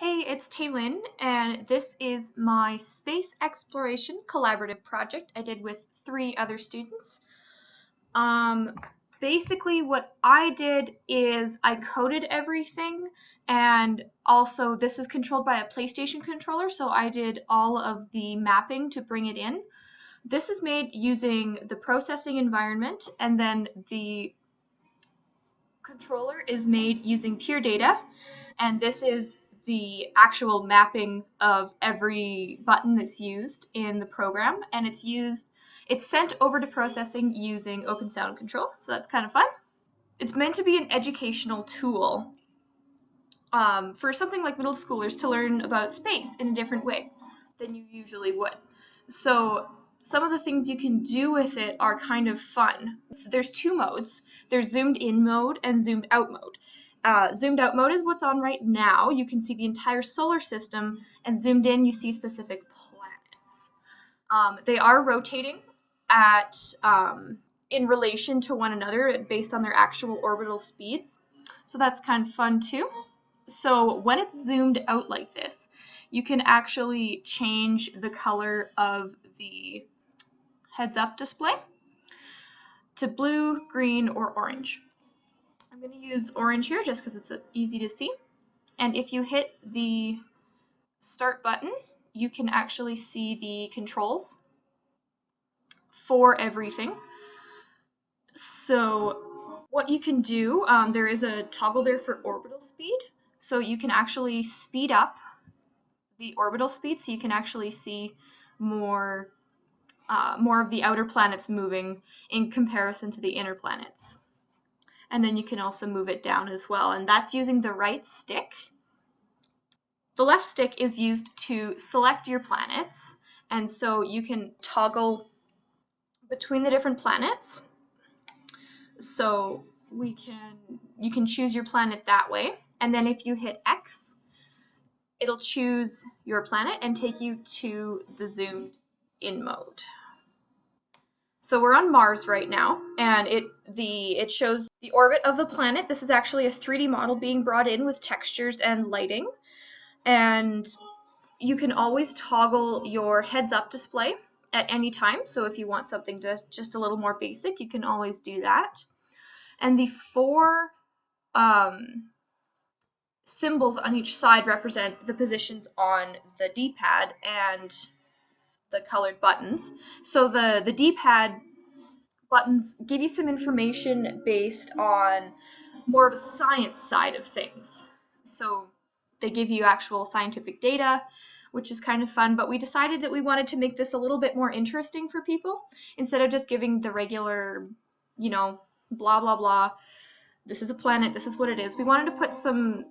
Hey, it's Taylin, and this is my space exploration collaborative project I did with 3 other students. Um, Basically, what I did is I coded everything, and also this is controlled by a PlayStation controller, so I did all of the mapping to bring it in. This is made using the processing environment, and then the controller is made using pure data, and this is the actual mapping of every button that's used in the program, and it's sent over to processing using Open Sound Control, so that's kind of fun. It's meant to be an educational tool for something like middle schoolers to learn about space in a different way than you usually would. So some of the things you can do with it are kind of fun. There's 2 modes. There's zoomed in mode and zoomed out mode. Zoomed out mode is what's on right now. You can see the entire solar system, and zoomed in, you see specific planets. They are rotating at in relation to one another based on their actual orbital speeds. So that's kind of fun too. So when it's zoomed out like this, you can actually change the color of the heads-up display to blue, green, or orange. I'm going to use orange here just because it's easy to see. And if you hit the start button, you can actually see the controls for everything. So what you can do, there is a toggle there for orbital speed. So you can actually speed up the orbital speed, so you can actually see more of the outer planets moving in comparison to the inner planets. And then you can also move it down as well, and that's using the right stick. The left stick is used to select your planets, and so you can toggle between the different planets. So you can choose your planet that way, and then if you hit X, it'll choose your planet and take you to the zoomed in mode. So we're on Mars right now, and it shows the orbit of the planet. This is actually a 3D model being brought in with textures and lighting. And you can always toggle your heads-up display at any time. So if you want something just a little more basic, you can always do that. And the 4 symbols on each side represent the positions on the D-pad and the colored buttons. So the D-pad buttons give you some information based on more of a science side of things. So they give you actual scientific data, which is kind of fun, but we decided that we wanted to make this a little bit more interesting for people instead of just giving the regular, blah, blah, blah. This is a planet, this is what it is. We wanted to put some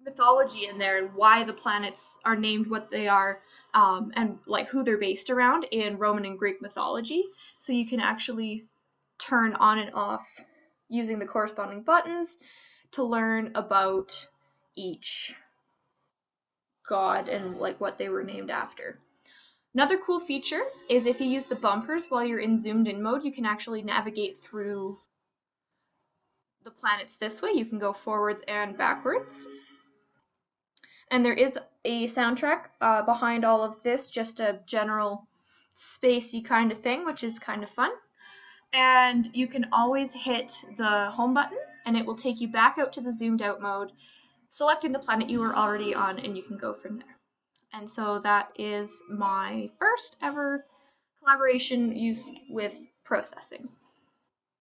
mythology in there and why the planets are named what they are, and like who they're based around in Roman and Greek mythology. So you can actually turn on and off using the corresponding buttons to learn about each god and like what they were named after. Another cool feature is if you use the bumpers while you're in zoomed in mode, you can actually navigate through the planets this way. You can go forwards and backwards. And there is a soundtrack behind all of this, just a general spacey kind of thing, which is kind of fun. And you can always hit the home button and it will take you back out to the zoomed out mode, selecting the planet you were already on, and you can go from there. And so that is my first ever collaboration use with processing.